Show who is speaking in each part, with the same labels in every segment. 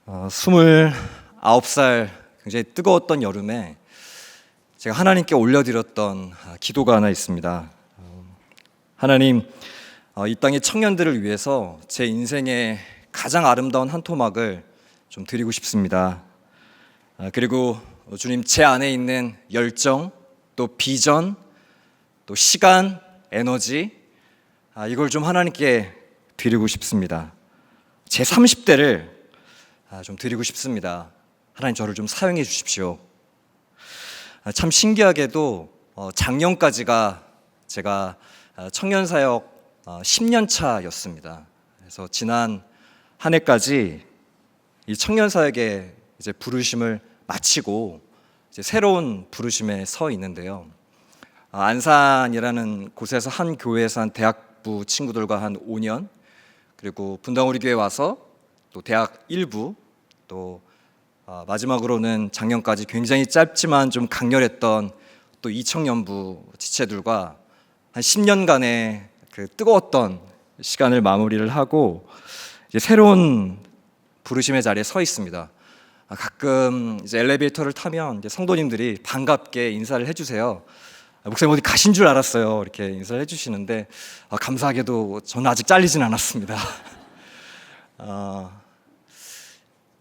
Speaker 1: 29살 굉장히 뜨거웠던 여름에 제가 하나님께 올려드렸던 기도가 하나 있습니다. 하나님, 이 땅의 청년들을 위해서 제 인생의 가장 아름다운 한 토막을 좀 드리고 싶습니다. 그리고 주님, 제 안에 있는 열정, 또 비전, 또 시간, 에너지, 이걸 좀 하나님께 드리고 싶습니다. 제 30대를 좀 드리고 싶습니다. 하나님, 저를 좀 사용해 주십시오. 참 신기하게도 작년까지가 제가 청년사역 10년 차였습니다. 그래서 지난 한 해까지 이 청년사역의 이제 부르심을 마치고 이제 새로운 부르심에 서 있는데요. 안산이라는 곳에서 한 교회에서 한 대학부 친구들과 한 5년, 그리고 분당우리 교회 와서 또 대학 1부, 또 마지막으로는 작년까지 굉장히 짧지만 좀 강렬했던 또 이청년부 지체들과 한 10년간의 그 뜨거웠던 시간을 마무리를 하고 이제 새로운 부르심의 자리에 서 있습니다. 가끔 이제 엘리베이터를 타면 이제 성도님들이 반갑게 인사를 해주세요. 목사님 어디 가신 줄 알았어요, 이렇게 인사를 해주시는데 감사하게도 저는 아직 잘리진 않았습니다.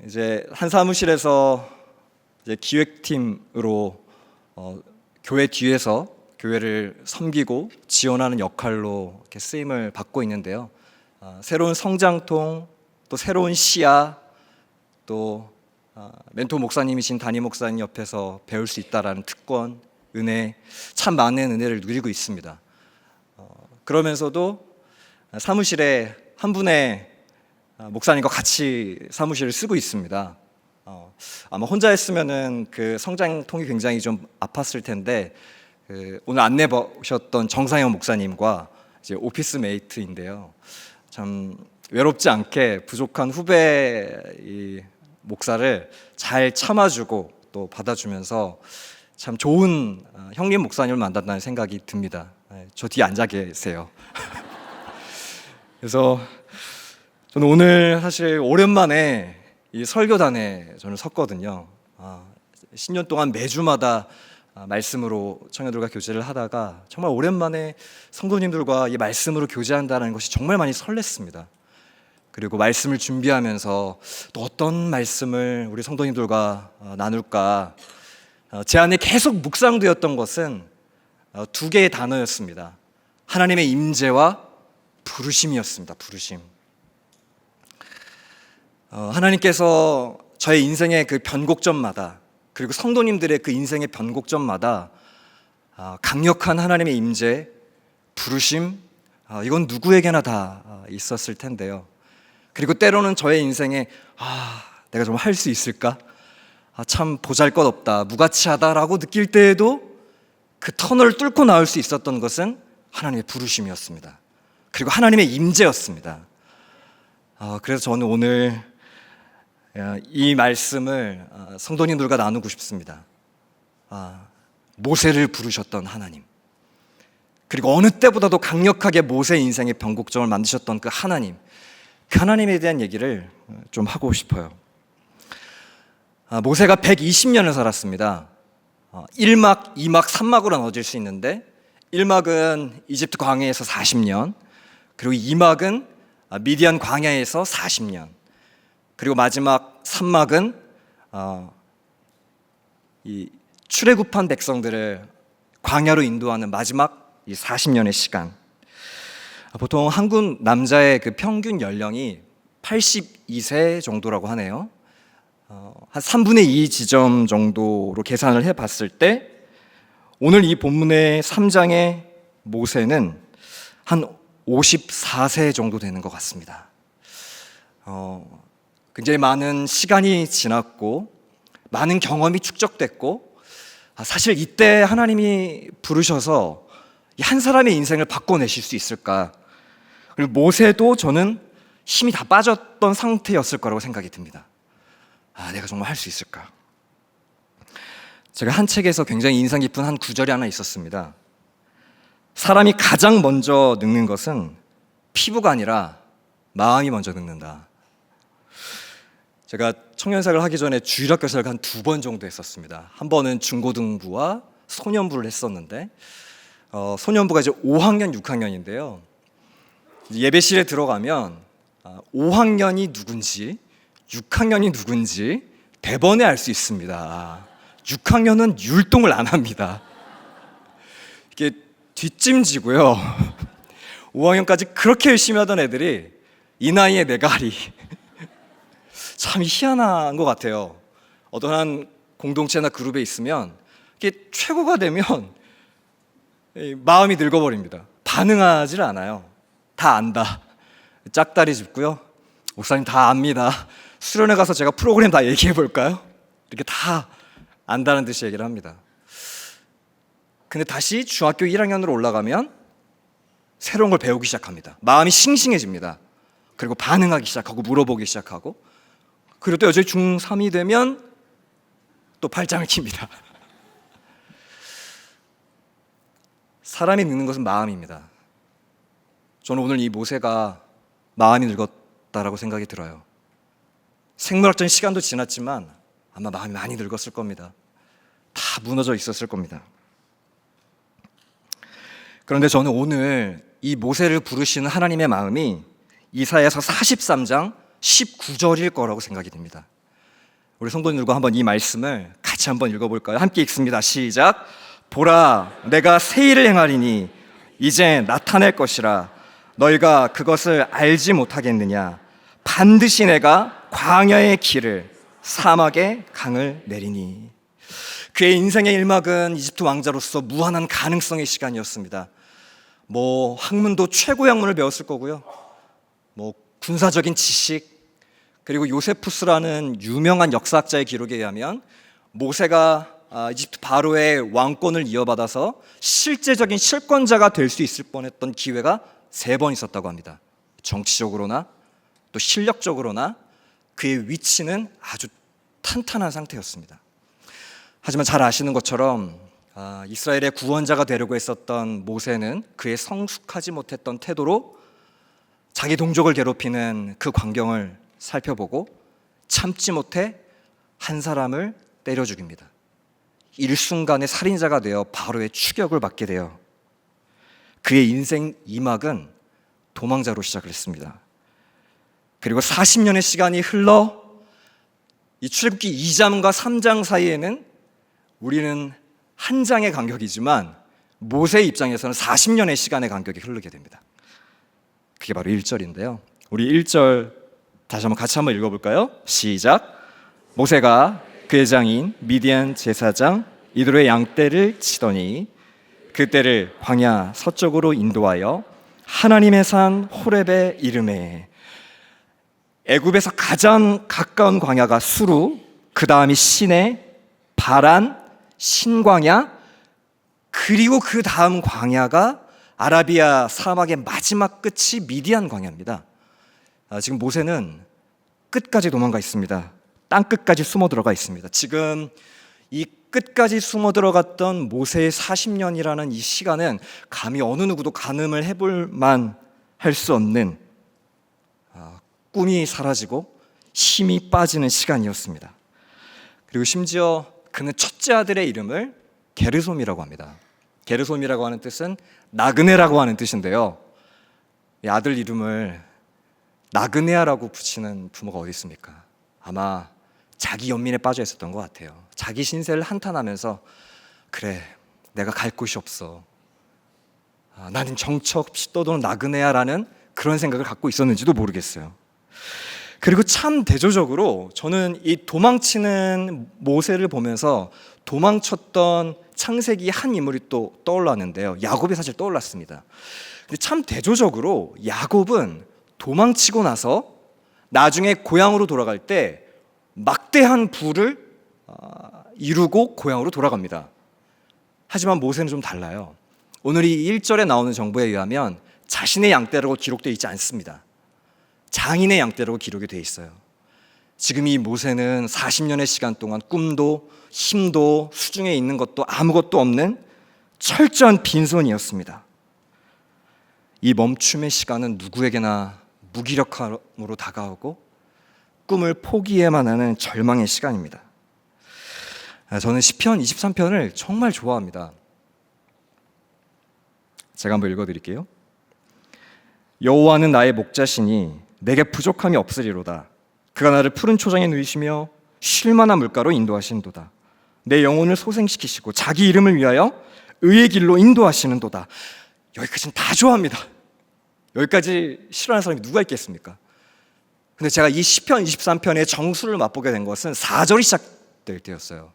Speaker 1: 이제 한 사무실에서 이제 기획팀으로 교회 뒤에서 교회를 섬기고 지원하는 역할로 이렇게 쓰임을 받고 있는데요. 새로운 성장통, 또 새로운 시야, 또 멘토 목사님이신 담임 목사님 옆에서 배울 수 있다라는 특권, 은혜, 참 많은 은혜를 누리고 있습니다. 그러면서도 사무실에 한 분의 목사님과 같이 사무실을 쓰고 있습니다. 아마 혼자 했으면은 그 성장통이 굉장히 좀 아팠을 텐데 오늘 안내 보셨던 정상현 목사님과 이제 오피스 메이트인데요. 참 외롭지 않게 부족한 후배 이 목사를 잘 참아주고 또 받아주면서 참 좋은 형님 목사님을 만났다는 생각이 듭니다. 저 뒤에 앉아 계세요. 그래서 저는 오늘 사실 오랜만에 이 설교단에 저는 섰거든요. 10년 동안 매주마다 말씀으로 청년들과 교제를 하다가 정말 오랜만에 성도님들과 이 말씀으로 교제한다는 것이 정말 많이 설렜습니다. 그리고 말씀을 준비하면서 또 어떤 말씀을 우리 성도님들과 나눌까, 제 안에 계속 묵상되었던 것은 두 개의 단어였습니다. 하나님의 임재와 부르심이었습니다. 부르심. 하나님께서 저의 인생의 그 변곡점마다, 그리고 성도님들의 그 인생의 변곡점마다 강력한 하나님의 임재, 부르심, 이건 누구에게나 다 있었을 텐데요. 그리고 때로는 저의 인생에 내가 좀 할 수 있을까? 참 보잘것없다, 무가치하다라고 느낄 때에도 그 터널을 뚫고 나올 수 있었던 것은 하나님의 부르심이었습니다. 그리고 하나님의 임재였습니다. 그래서 저는 오늘 이 말씀을 성도님들과 나누고 싶습니다. 모세를 부르셨던 하나님, 그리고 어느 때보다도 강력하게 모세 인생의 변곡점을 만드셨던 그 하나님, 그 하나님에 대한 얘기를 좀 하고 싶어요. 모세가 120년을 살았습니다. 1막, 2막, 3막으로 나눠질 수 있는데 1막은 이집트 광야에서 40년, 그리고 2막은 미디안 광야에서 40년, 그리고 마지막 3막은 이 출애굽한 백성들을 광야로 인도하는 마지막 이 40년의 시간. 보통 한국 남자의 그 평균 연령이 82세 정도라고 하네요. 한 3분의 2 지점 정도로 계산을 해봤을 때 오늘 이 본문의 3장의 모세는 한 54세 정도 되는 것 같습니다. 굉장히 많은 시간이 지났고 많은 경험이 축적됐고, 사실 이때 하나님이 부르셔서 한 사람의 인생을 바꿔내실 수 있을까? 그리고 모세도 저는 힘이 다 빠졌던 상태였을 거라고 생각이 듭니다. 내가 정말 할 수 있을까? 제가 한 책에서 굉장히 인상 깊은 한 구절이 하나 있었습니다. 사람이 가장 먼저 늙는 것은 피부가 아니라 마음이 먼저 늙는다. 제가 청년사를 하기 전에 주일학교 사역을 한 2번 정도 했었습니다. 한 번은 중고등부와 소년부를 했었는데 소년부가 이제 5학년, 6학년인데요. 예배실에 들어가면 5학년이 누군지 6학년이 누군지 대번에 알 수 있습니다. 6학년은 율동을 안 합니다. 이게 뒷짐지고요. 5학년까지 그렇게 열심히 하던 애들이 이 나이에 내가 하리. 참 희한한 것 같아요. 어떤 한 공동체나 그룹에 있으면 이게 최고가 되면 마음이 늙어버립니다. 반응하지 않아요. 다 안다. 짝다리 짚고요. 목사님 다 압니다. 수련회 가서 제가 프로그램 다 얘기해 볼까요? 이렇게 다 안다는 듯이 얘기를 합니다. 근데 다시 중학교 1학년으로 올라가면 새로운 걸 배우기 시작합니다. 마음이 싱싱해집니다. 그리고 반응하기 시작하고 물어보기 시작하고, 그리고 또 여전히 중3이 되면 또 발장을 킵니다. 사람이 늙는 것은 마음입니다. 저는 오늘 이 모세가 마음이 늙었다라고 생각이 들어요. 생물학적인 시간도 지났지만 아마 마음이 많이 늙었을 겁니다. 다 무너져 있었을 겁니다. 그런데 저는 오늘 이 모세를 부르시는 하나님의 마음이 이사야서 43장 19절일 거라고 생각이 됩니다. 우리 성도님들과 한번 이 말씀을 같이 한번 읽어볼까요? 함께 읽습니다. 시작. 보라, 내가 새 일을 행하리니 이제 나타낼 것이라. 너희가 그것을 알지 못하겠느냐? 반드시 내가 광야의 길을, 사막의 강을 내리니. 그의 인생의 일막은 이집트 왕자로서 무한한 가능성의 시간이었습니다. 학문도 최고의 학문을 배웠을 거고요. 군사적인 지식, 그리고 요세푸스라는 유명한 역사학자의 기록에 의하면 모세가 이집트 바로의 왕권을 이어받아서 실제적인 실권자가 될 수 있을 뻔했던 기회가 3번 있었다고 합니다. 정치적으로나 또 실력적으로나 그의 위치는 아주 탄탄한 상태였습니다. 하지만 잘 아시는 것처럼 이스라엘의 구원자가 되려고 했었던 모세는 그의 성숙하지 못했던 태도로 자기 동족을 괴롭히는 그 광경을 살펴보고 참지 못해 한 사람을 때려 죽입니다. 일순간에 살인자가 되어 바로의 추격을 받게 돼요. 그의 인생 2막은 도망자로 시작을 했습니다. 그리고 40년의 시간이 흘러 이 출애굽기 2장과 3장 사이에는 우리는 한 장의 간격이지만 모세의 입장에서는 40년의 시간의 간격이 흐르게 됩니다. 그게 바로 1절인데요. 우리 1절 다시 한번 같이 한번 읽어볼까요? 시작. 모세가 그의 장인 미디안 제사장 이드로의 양떼를 치더니 그떼를 광야 서쪽으로 인도하여 하나님의 산 호렙에 이르매. 애굽에서 가장 가까운 광야가 수루, 그 다음이 시내, 바란, 신광야, 그리고 그 다음 광야가 아라비아 사막의 마지막 끝이 미디안 광야입니다. 지금 모세는 끝까지 도망가 있습니다. 땅 끝까지 숨어 들어가 있습니다. 지금 이 끝까지 숨어 들어갔던 모세의 40년이라는 이 시간은 감히 어느 누구도 가늠을 해볼 만할 수 없는 꿈이 사라지고 힘이 빠지는 시간이었습니다. 그리고 심지어 그는 첫째 아들의 이름을 게르솜이라고 합니다. 게르솜이라고 하는 뜻은 나그네라고 하는 뜻인데요. 이 아들 이름을 나그네아라고 붙이는 부모가 어디 있습니까? 아마 자기 연민에 빠져 있었던 것 같아요. 자기 신세를 한탄하면서 그래, 내가 갈 곳이 없어. 나는 정처 없이 떠도는 나그네아라는 그런 생각을 갖고 있었는지도 모르겠어요. 그리고 참 대조적으로 저는 이 도망치는 모세를 보면서 도망쳤던 창세기 한 인물이 또 떠올랐는데요. 야곱이 사실 떠올랐습니다. 근데 참 대조적으로 야곱은 도망치고 나서 나중에 고향으로 돌아갈 때 막대한 부를 이루고 고향으로 돌아갑니다. 하지만 모세는 좀 달라요. 오늘 이 1절에 나오는 정보에 의하면 자신의 양떼라고 기록되어 있지 않습니다. 장인의 양떼라고 기록이 되어 있어요. 지금 이 모세는 40년의 시간 동안 꿈도 힘도 수중에 있는 것도 아무것도 없는 철저한 빈손이었습니다. 이 멈춤의 시간은 누구에게나 무기력함으로 다가오고 꿈을 포기해야만 하는 절망의 시간입니다. 저는 시편 23편을 정말 좋아합니다. 제가 한번 읽어드릴게요. 여호와는 나의 목자시니 내게 부족함이 없으리로다. 그가 나를 푸른 초장에 누이시며 쉴 만한 물가로 인도하시는도다. 내 영혼을 소생시키시고 자기 이름을 위하여 의의 길로 인도하시는도다. 여기까지는 다 좋아합니다. 여기까지 싫어하는 사람이 누가 있겠습니까? 근데 제가 이 시편 23편의 정수를 맛보게 된 것은 4절이 시작될 때였어요.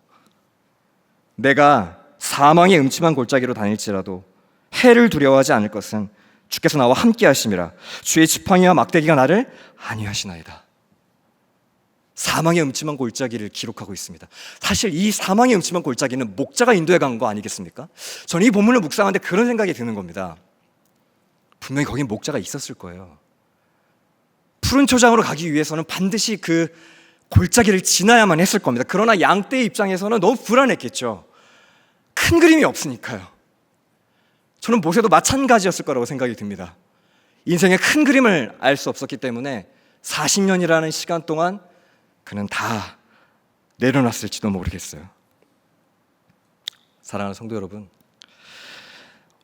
Speaker 1: 내가 사망의 음침한 골짜기로 다닐지라도 해를 두려워하지 않을 것은 주께서 나와 함께 하심이라. 주의 지팡이와 막대기가 나를 안위하시나이다. 사망의 음침한 골짜기를 기록하고 있습니다. 사실 이 사망의 음침한 골짜기는 목자가 인도해 간 거 아니겠습니까? 저는 이 본문을 묵상하는데 그런 생각이 드는 겁니다. 분명히 거긴 목자가 있었을 거예요. 푸른 초장으로 가기 위해서는 반드시 그 골짜기를 지나야만 했을 겁니다. 그러나 양떼의 입장에서는 너무 불안했겠죠. 큰 그림이 없으니까요. 저는 모세도 마찬가지였을 거라고 생각이 듭니다. 인생의 큰 그림을 알 수 없었기 때문에 40년이라는 시간 동안 그는 다 내려놨을지도 모르겠어요. 사랑하는 성도 여러분,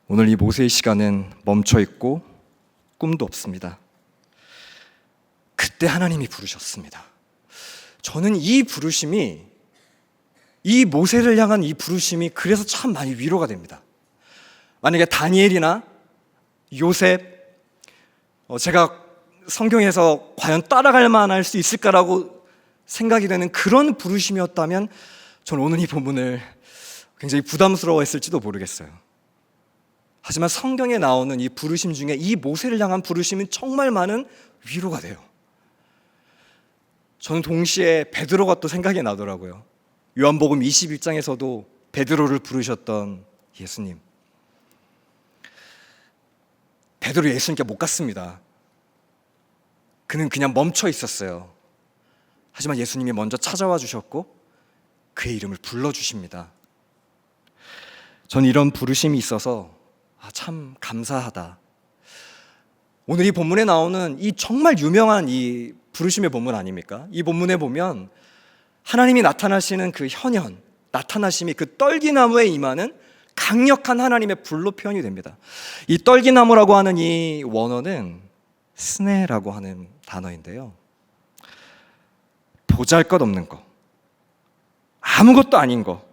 Speaker 1: 오늘 이 모세의 시간은 멈춰있고 꿈도 없습니다. 그때 하나님이 부르셨습니다. 저는 이 부르심이, 이 모세를 향한 이 부르심이 그래서 참 많이 위로가 됩니다. 만약에 다니엘이나 요셉, 제가 성경에서 과연 따라갈 만할 수 있을까라고 생각이 되는 그런 부르심이었다면 저는 오늘 이 본문을 굉장히 부담스러워했을지도 모르겠어요. 하지만 성경에 나오는 이 부르심 중에 이 모세를 향한 부르심은 정말 많은 위로가 돼요. 저는 동시에 베드로가 또 생각이 나더라고요. 요한복음 21장에서도 베드로를 부르셨던 예수님. 베드로 예수님께 못 갔습니다. 그는 그냥 멈춰 있었어요. 하지만 예수님이 먼저 찾아와 주셨고 그의 이름을 불러주십니다. 전 이런 부르심이 있어서 참 감사하다. 오늘 이 본문에 나오는 이 정말 유명한 이 부르심의 본문 아닙니까? 이 본문에 보면 하나님이 나타나시는 그 현현, 나타나심이 그 떨기나무에 임하는 강력한 하나님의 불로 표현이 됩니다. 이 떨기나무라고 하는 이 원어는 스네라고 하는 단어인데요. 보잘것없는 거, 아무것도 아닌 거.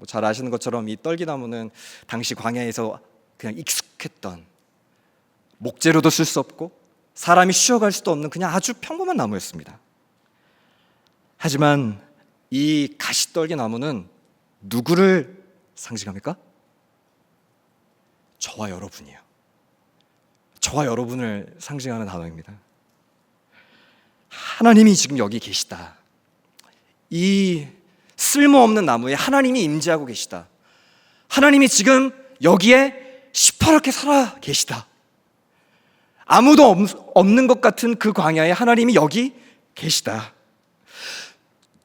Speaker 1: 잘 아시는 것처럼 이 떨기나무는 당시 광야에서 그냥 익숙했던, 목재로도 쓸 수 없고 사람이 쉬어갈 수도 없는 그냥 아주 평범한 나무였습니다. 하지만 이 가시떨기나무는 누구를 상징합니까? 저와 여러분이요. 저와 여러분을 상징하는 단어입니다. 하나님이 지금 여기 계시다. 이 쓸모없는 나무에 하나님이 임재하고 계시다. 하나님이 지금 여기에 시퍼렇게 살아 계시다. 아무도 없는 것 같은 그 광야에 하나님이 여기 계시다.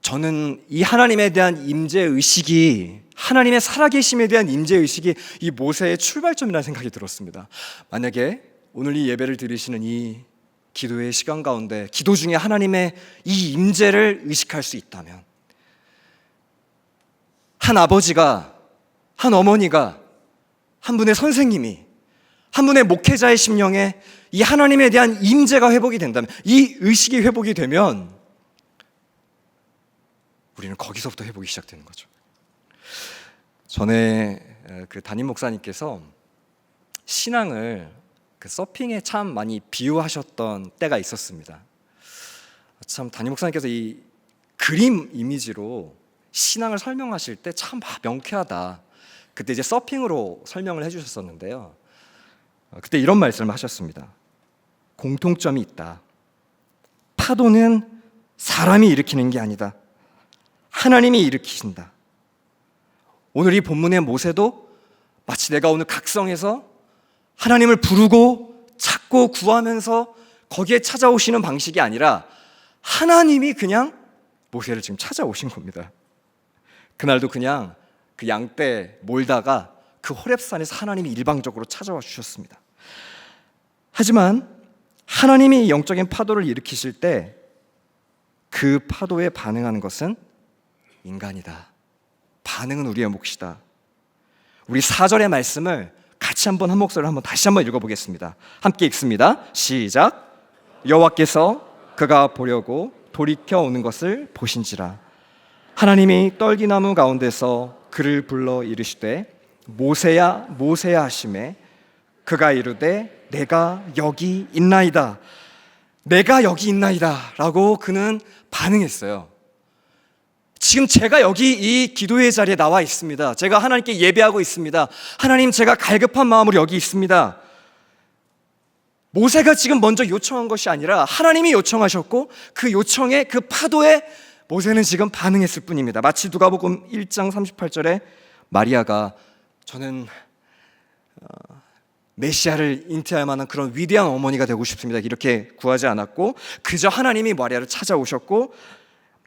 Speaker 1: 저는 이 하나님에 대한 임재의식이, 하나님의 살아계심에 대한 임재의식이 이 모세의 출발점이라는 생각이 들었습니다. 만약에 오늘 이 예배를 드리시는 이 기도의 시간 가운데 기도 중에 하나님의 이 임재를 의식할 수 있다면, 한 아버지가, 한 어머니가, 한 분의 선생님이, 한 분의 목회자의 심령에 이 하나님에 대한 임재가 회복이 된다면, 이 의식이 회복이 되면 우리는 거기서부터 회복이 시작되는 거죠. 전에 그 담임 목사님께서 신앙을 그 서핑에 참 많이 비유하셨던 때가 있었습니다. 참 담임 목사님께서 이 그림 이미지로 신앙을 설명하실 때 참 명쾌하다. 그때 이제 서핑으로 설명을 해주셨었는데요. 그때 이런 말씀을 하셨습니다. 공통점이 있다. 파도는 사람이 일으키는 게 아니다. 하나님이 일으키신다. 오늘 이 본문의 모세도 마치 내가 오늘 각성해서 하나님을 부르고 찾고 구하면서 거기에 찾아오시는 방식이 아니라 하나님이 그냥 모세를 지금 찾아오신 겁니다. 그날도 그냥 그 양떼 몰다가 그 호렙산에서 하나님이 일방적으로 찾아와 주셨습니다. 하지만 하나님이 영적인 파도를 일으키실 때 그 파도에 반응하는 것은 인간이다. 반응은 우리의 몫이다. 우리 4절의 말씀을 같이 한 목소리로 다시 한번 읽어보겠습니다. 함께 읽습니다. 시작. 여호와께서 그가 보려고 돌이켜 오는 것을 보신지라. 하나님이 떨기나무 가운데서 그를 불러 이르시되 모세야 모세야 하시매 그가 이르되 내가 여기 있나이다. 내가 여기 있나이다 라고 그는 반응했어요. 지금 제가 여기 이 기도의 자리에 나와 있습니다. 제가 하나님께 예배하고 있습니다. 하나님, 제가 갈급한 마음으로 여기 있습니다. 모세가 지금 먼저 요청한 것이 아니라 하나님이 요청하셨고 그 요청에, 그 파도에 모세는 지금 반응했을 뿐입니다. 마치 누가복음 1장 38절에 마리아가 저는 메시아를 잉태할 만한 그런 위대한 어머니가 되고 싶습니다 이렇게 구하지 않았고 그저 하나님이 마리아를 찾아오셨고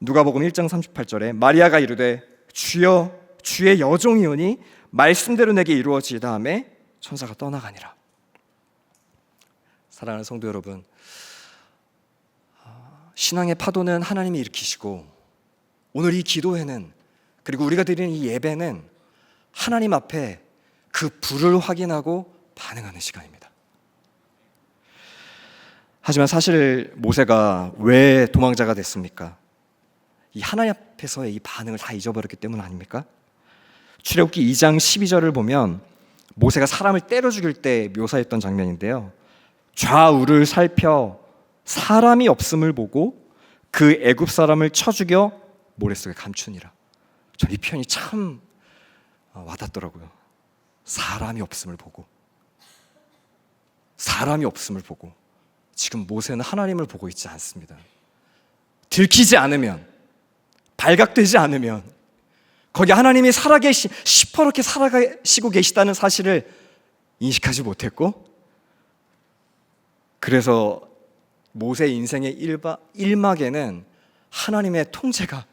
Speaker 1: 누가복음 1장 38절에 마리아가 이르되 주여 주의 여종이오니 말씀대로 내게 이루어지다 하매 천사가 떠나가니라. 사랑하는 성도 여러분, 신앙의 파도는 하나님이 일으키시고 오늘 이 기도회는, 그리고 우리가 드리는 이 예배는 하나님 앞에 그 불을 확인하고 반응하는 시간입니다. 하지만 사실 모세가 왜 도망자가 됐습니까? 이 하나님 앞에서의 이 반응을 다 잊어버렸기 때문 아닙니까? 출애굽기 2장 12절을 보면 모세가 사람을 때려 죽일 때 묘사했던 장면인데요, 좌우를 살펴 사람이 없음을 보고 그 애굽 사람을 쳐 죽여 모래 속에 감추니라. 전 이 표현이 참 와닿더라고요. 사람이 없음을 보고, 사람이 없음을 보고. 지금 모세는 하나님을 보고 있지 않습니다. 들키지 않으면, 발각되지 않으면, 거기 하나님이 시퍼렇게 살아가시고 계시다는 사실을 인식하지 못했고, 그래서 모세 인생의 일막에는 하나님의 통제가,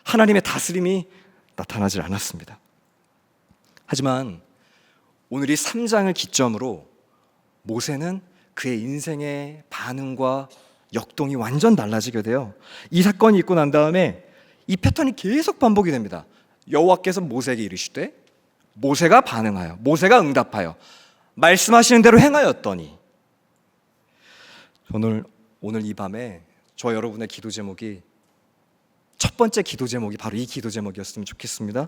Speaker 1: 하나님의 다스림이 나타나질 않았습니다. 하지만 오늘 이 3장을 기점으로 모세는 그의 인생의 반응과 역동이 완전 달라지게 돼요. 이 사건이 있고 난 다음에 이 패턴이 계속 반복이 됩니다. 여호와께서 모세에게 이르시되 모세가 반응하여, 모세가 응답하여 말씀하시는 대로 행하였더니. 오늘 이 밤에 저 여러분의 기도 제목이, 첫 번째 기도 제목이 바로 이 기도 제목이었으면 좋겠습니다.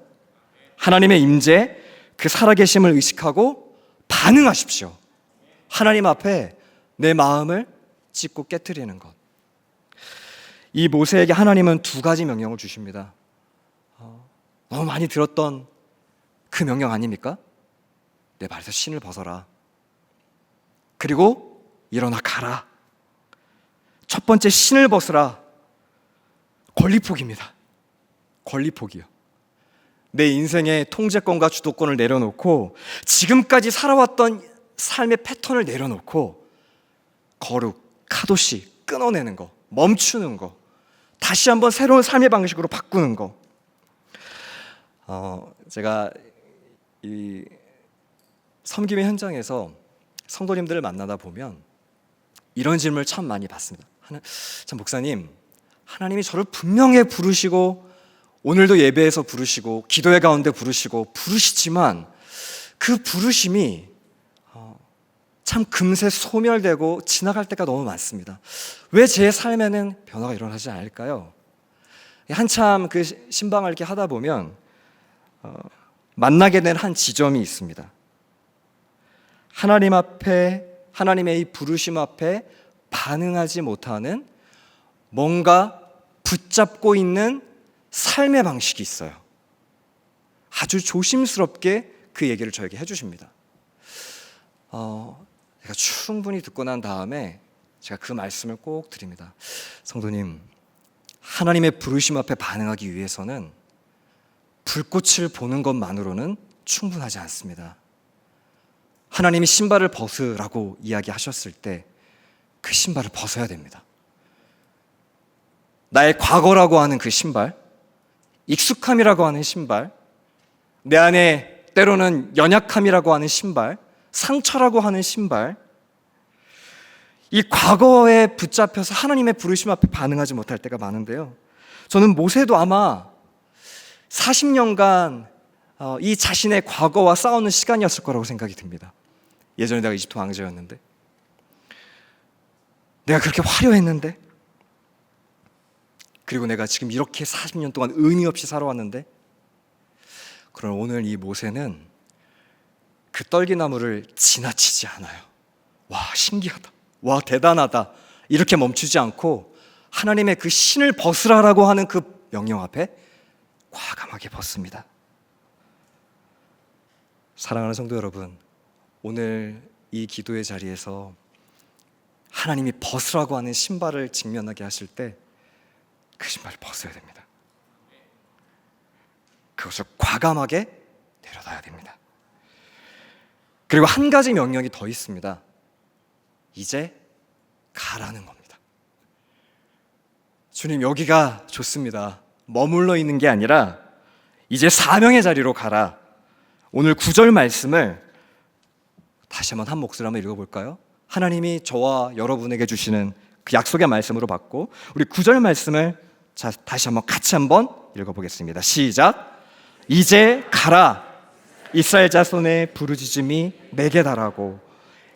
Speaker 1: 하나님의 임재, 그 살아계심을 의식하고 반응하십시오. 하나님 앞에 내 마음을 찢고 깨트리는 것. 이 모세에게 하나님은 2가지 명령을 주십니다. 너무 많이 들었던 그 명령 아닙니까? 내 발에서 신을 벗어라. 그리고 일어나 가라. 첫 번째, 신을 벗으라. 권리포기입니다. 권리포기요. 내 인생의 통제권과 주도권을 내려놓고 지금까지 살아왔던 삶의 패턴을 내려놓고 거룩, 카도시 끊어내는 거, 멈추는 거, 다시 한번 새로운 삶의 방식으로 바꾸는 거. 제가 이 섬김의 현장에서 성도님들을 만나다 보면 이런 질문을 참 많이 받습니다. 참, 목사님, 하나님이 저를 분명히 부르시고 오늘도 예배에서 부르시고 기도회 가운데 부르시지만 그 부르심이 참 금세 소멸되고 지나갈 때가 너무 많습니다. 왜 제 삶에는 변화가 일어나지 않을까요? 한참 그 신방을 이렇게 하다 보면 만나게 된 한 지점이 있습니다. 하나님 앞에, 하나님의 이 부르심 앞에 반응하지 못하는 뭔가 붙잡고 있는 삶의 방식이 있어요. 아주 조심스럽게 그 얘기를 저에게 해주십니다. 제가 충분히 듣고 난 다음에 제가 그 말씀을 꼭 드립니다. 성도님, 하나님의 부르심 앞에 반응하기 위해서는 불꽃을 보는 것만으로는 충분하지 않습니다. 하나님이 신발을 벗으라고 이야기하셨을 때 그 신발을 벗어야 됩니다. 나의 과거라고 하는 그 신발, 익숙함이라고 하는 신발, 내 안에 때로는 연약함이라고 하는 신발, 상처라고 하는 신발, 이 과거에 붙잡혀서 하나님의 부르심 앞에 반응하지 못할 때가 많은데요, 저는 모세도 아마 40년간 이 자신의 과거와 싸우는 시간이었을 거라고 생각이 듭니다. 예전에 내가 이집트 왕자였는데, 내가 그렇게 화려했는데, 그리고 내가 지금 이렇게 40년 동안 의미 없이 살아왔는데, 그러나 오늘 이 모세는 그 떨기나무를 지나치지 않아요. 와, 신기하다, 와, 대단하다, 이렇게 멈추지 않고 하나님의 그 신을 벗으라라고 하는 그 명령 앞에 과감하게 벗습니다. 사랑하는 성도 여러분, 오늘 이 기도의 자리에서 하나님이 벗으라고 하는 신발을 직면하게 하실 때 그 신발을 벗어야 됩니다. 그것을 과감하게 내려놔야 됩니다. 그리고 한 가지 명령이 더 있습니다. 이제 가라는 겁니다. 주님, 여기가 좋습니다. 머물러 있는 게 아니라 이제 사명의 자리로 가라. 오늘 9절 말씀을 다시 한번 한 목소리로 한번 읽어볼까요? 하나님이 저와 여러분에게 주시는 그 약속의 말씀으로 받고 우리 9절 말씀을 다시 한번 같이 한번 읽어보겠습니다. 시작. 이제 가라. 이스라엘 자손의 부르짖음이 내게 달하고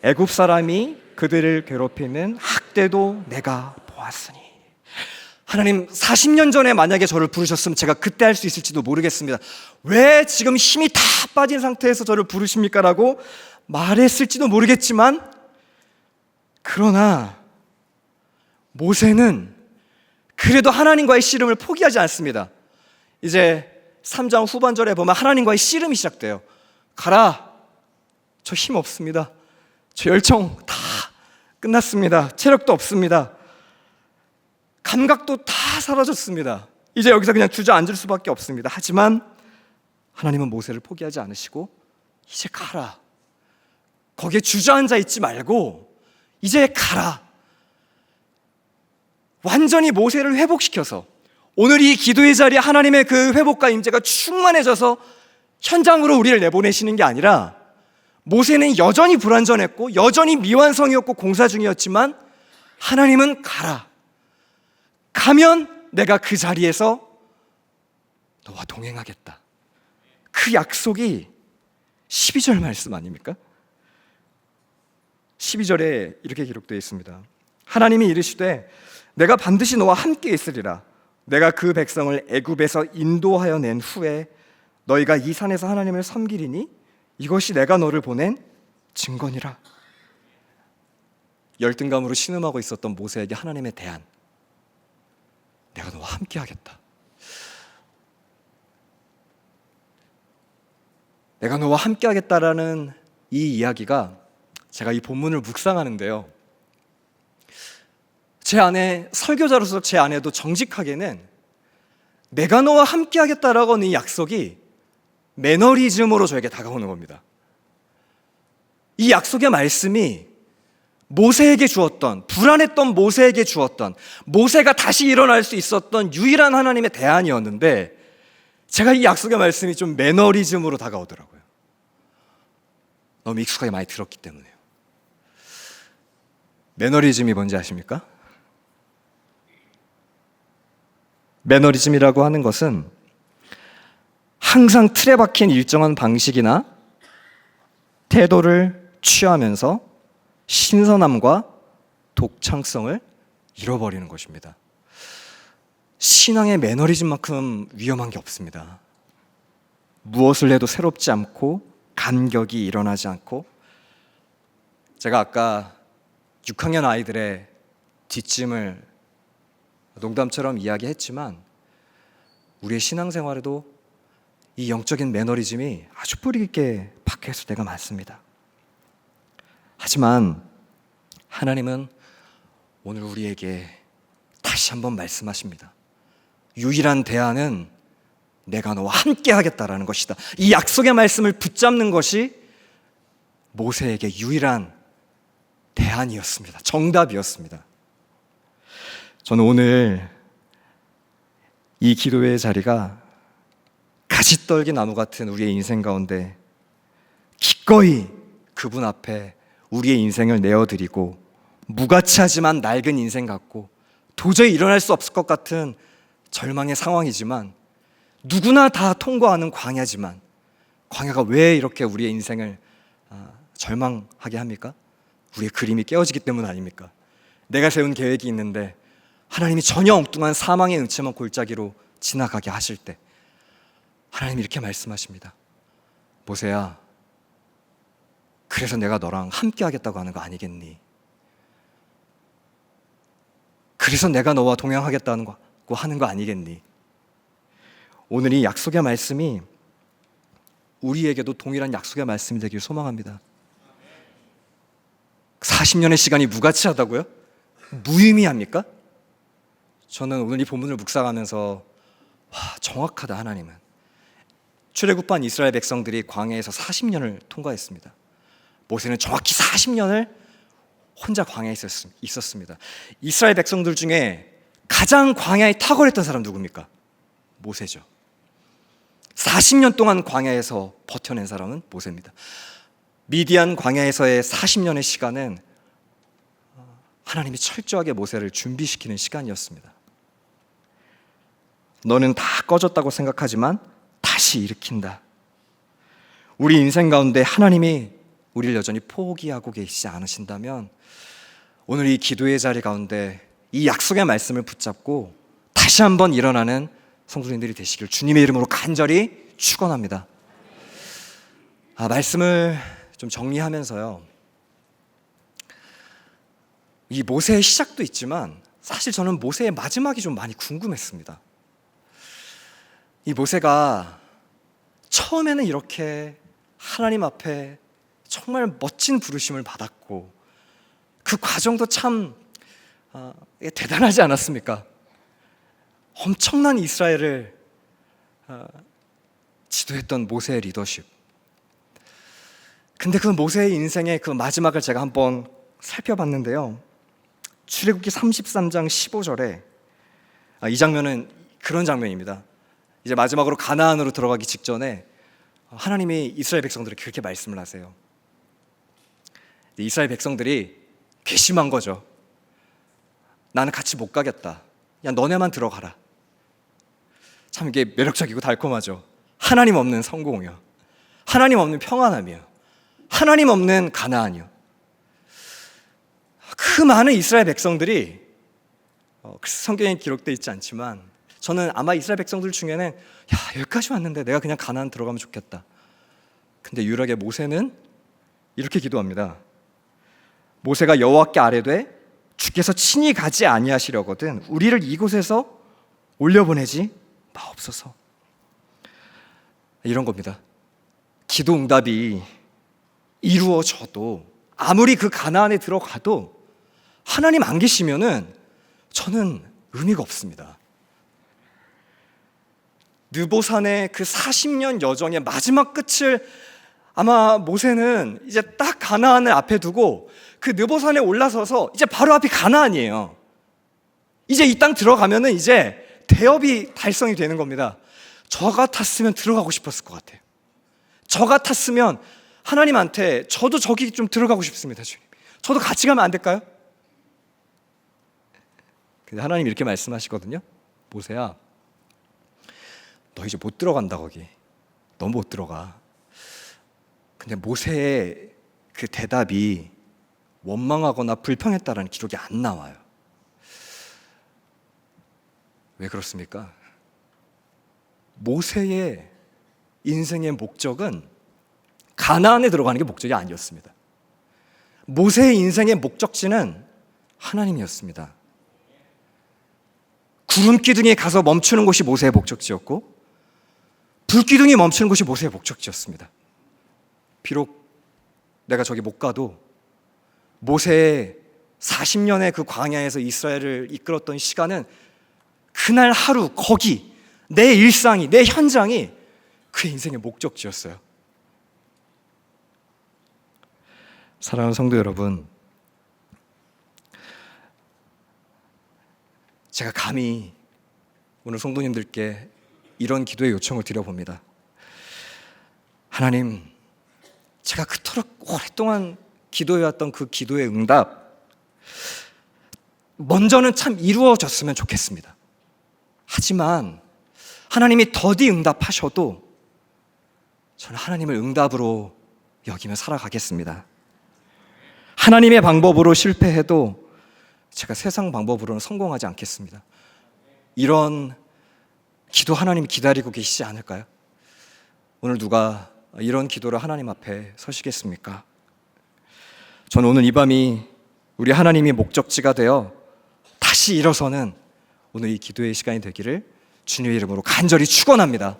Speaker 1: 애굽 사람이 그들을 괴롭히는 학대도 내가 보았으니. 하나님, 40년 전에 만약에 저를 부르셨으면 제가 그때 할 수 있을지도 모르겠습니다. 왜 지금 힘이 다 빠진 상태에서 저를 부르십니까? 라고 말했을지도 모르겠지만, 그러나 모세는 그래도 하나님과의 씨름을 포기하지 않습니다. 이제 3장 후반절에 보면 하나님과의 씨름이 시작돼요. 가라, 저 힘 없습니다. 저 열정 다 끝났습니다. 체력도 없습니다. 감각도 다 사라졌습니다. 이제 여기서 그냥 주저앉을 수밖에 없습니다. 하지만 하나님은 모세를 포기하지 않으시고 이제 가라. 거기에 주저앉아 있지 말고 이제 가라. 완전히 모세를 회복시켜서 오늘 이 기도의 자리에 하나님의 그 회복과 임재가 충만해져서 현장으로 우리를 내보내시는 게 아니라, 모세는 여전히 불완전했고 여전히 미완성이었고 공사 중이었지만 하나님은 가라. 가면 내가 그 자리에서 너와 동행하겠다. 그 약속이 12절 말씀 아닙니까? 12절에 이렇게 기록되어 있습니다. 하나님이 이르시되 내가 반드시 너와 함께 있으리라. 내가 그 백성을 애굽에서 인도하여 낸 후에 너희가 이 산에서 하나님을 섬기리니 이것이 내가 너를 보낸 증거니라. 열등감으로 신음하고 있었던 모세에게 하나님의 대안, 내가 너와 함께 하겠다. 내가 너와 함께 하겠다라는 이 이야기가, 제가 이 본문을 묵상하는데요, 제 안에, 설교자로서 제 안에도 정직하게는 내가 너와 함께 하겠다라고 하는 이 약속이 매너리즘으로 저에게 다가오는 겁니다. 이 약속의 말씀이 모세에게 주었던, 불안했던 모세에게 주었던, 모세가 다시 일어날 수 있었던 유일한 하나님의 대안이었는데, 제가 이 약속의 말씀이 좀 매너리즘으로 다가오더라고요. 너무 익숙하게 많이 들었기 때문에요. 매너리즘이 뭔지 아십니까? 매너리즘이라고 하는 것은 항상 틀에 박힌 일정한 방식이나 태도를 취하면서 신선함과 독창성을 잃어버리는 것입니다. 신앙의 매너리즘만큼 위험한 게 없습니다. 무엇을 해도 새롭지 않고 감격이 일어나지 않고, 제가 아까 6학년 아이들의 뒷짐을 농담처럼 이야기했지만 우리의 신앙생활에도 이 영적인 매너리즘이 아주 뿌리 깊게 박혀있을 때가 많습니다. 하지만 하나님은 오늘 우리에게 다시 한번 말씀하십니다. 유일한 대안은 내가 너와 함께 하겠다라는 것이다. 이 약속의 말씀을 붙잡는 것이 모세에게 유일한 대안이었습니다. 정답이었습니다. 저는 오늘 이 기도의 자리가 가시떨기 나무 같은 우리의 인생 가운데 기꺼이 그분 앞에 우리의 인생을 내어드리고 무가치하지만 낡은 인생 같고 도저히 일어날 수 없을 것 같은 절망의 상황이지만 누구나 다 통과하는 광야지만 광야가 왜 이렇게 우리의 인생을 절망하게 합니까? 우리의 그림이 깨어지기 때문 아닙니까? 내가 세운 계획이 있는데 하나님이 전혀 엉뚱한 사망의 음침한 골짜기로 지나가게 하실 때 하나님이 이렇게 말씀하십니다. 모세야, 그래서 내가 너랑 함께 하겠다고 하는 거 아니겠니? 그래서 내가 너와 동행하겠다는 거 하는 거 아니겠니? 오늘 이 약속의 말씀이 우리에게도 동일한 약속의 말씀이 되길 소망합니다. 40년의 시간이 무가치하다고요? 무의미합니까? 저는 오늘 이 본문을 묵상하면서 정확하다. 하나님은 출애굽한 이스라엘 백성들이 광야에서 40년을 통과했습니다. 모세는 정확히 40년을 혼자 광야에 있었습니다. 이스라엘 백성들 중에 가장 광야에 탁월했던 사람 누굽니까? 모세죠. 40년 동안 광야에서 버텨낸 사람은 모세입니다. 미디안 광야에서의 40년의 시간은 하나님이 철저하게 모세를 준비시키는 시간이었습니다. 너는 다 꺼졌다고 생각하지만 다시 일으킨다. 우리 인생 가운데 하나님이 우리를 여전히 포기하고 계시지 않으신다면 오늘 이 기도의 자리 가운데 이 약속의 말씀을 붙잡고 다시 한번 일어나는 성도님들이 되시길 주님의 이름으로 간절히 축원합니다. 말씀을 좀 정리하면서요, 이 모세의 시작도 있지만 사실 저는 모세의 마지막이 좀 많이 궁금했습니다. 이 모세가 처음에는 이렇게 하나님 앞에 정말 멋진 부르심을 받았고 그 과정도 참 대단하지 않았습니까? 엄청난 이스라엘을 지도했던 모세의 리더십. 근데 그 모세의 인생의 그 마지막을 제가 한번 살펴봤는데요, 출애굽기 33장 15절에 이 장면은 그런 장면입니다. 이제 마지막으로 가나안으로 들어가기 직전에 하나님이 이스라엘 백성들에게 그렇게 말씀을 하세요. 이스라엘 백성들이 괘씸한 거죠. 나는 같이 못 가겠다. 야, 너네만 들어가라. 참 이게 매력적이고 달콤하죠. 하나님 없는 성공이요, 하나님 없는 평안함이요, 하나님 없는 가나안이요. 그 많은 이스라엘 백성들이 성경에 기록되어 있지 않지만 저는 아마 이스라엘 백성들 중에는 여기까지 왔는데 내가 그냥 가나안 들어가면 좋겠다. 근데 유일하게 모세는 이렇게 기도합니다. 모세가 여호와께 아뢰되 주께서 친히 가지 아니하시려거든 우리를 이곳에서 올려보내지 마옵소서. 이런 겁니다. 기도 응답이 이루어져도 아무리 그 가나안에 들어가도 하나님 안 계시면은 저는 의미가 없습니다. 느보산의 그 40년 여정의 마지막 끝을 아마 모세는 이제 딱 가나안을 앞에 두고 그 느보산에 올라서서 이제 바로 앞이 가나안이에요. 이제 이 땅 들어가면은 이제 대업이 달성이 되는 겁니다. 저 같았으면 들어가고 싶었을 것 같아요. 저 같았으면 하나님한테 저도 저기 좀 들어가고 싶습니다. 주님, 저도 같이 가면 안 될까요? 근데 하나님 이렇게 말씀하시거든요. 모세야, 너 이제 못 들어간다. 거기 너 못 들어가. 근데 모세의 그 대답이 원망하거나 불평했다라는 기록이 안 나와요. 왜 그렇습니까? 모세의 인생의 목적은 가나안에 들어가는 게 목적이 아니었습니다. 모세의 인생의 목적지는 하나님이었습니다. 구름 기둥에 가서 멈추는 곳이 모세의 목적지였고 불기둥이 멈추는 곳이 모세의 목적지였습니다. 비록 내가 저기 못 가도 모세의 40년의 그 광야에서 이스라엘을 이끌었던 시간은 그날 하루 거기 내 일상이, 내 현장이 그의 인생의 목적지였어요. 사랑하는 성도 여러분, 제가 감히 오늘 성도님들께 이런 기도의 요청을 드려봅니다. 하나님, 제가 그토록 오랫동안 기도해왔던 그 기도의 응답, 먼저는 참 이루어졌으면 좋겠습니다. 하지만 하나님이 더디 응답하셔도 저는 하나님을 응답으로 여기며 살아가겠습니다. 하나님의 방법으로 실패해도 제가 세상 방법으로는 성공하지 않겠습니다. 이런 기도 하나님이 기다리고 계시지 않을까요? 오늘 누가 이런 기도를 하나님 앞에 서시겠습니까? 저는 오늘 이 밤이 우리 하나님이 목적지가 되어 다시 일어서는 오늘 이 기도의 시간이 되기를 주님의 이름으로 간절히 축원합니다.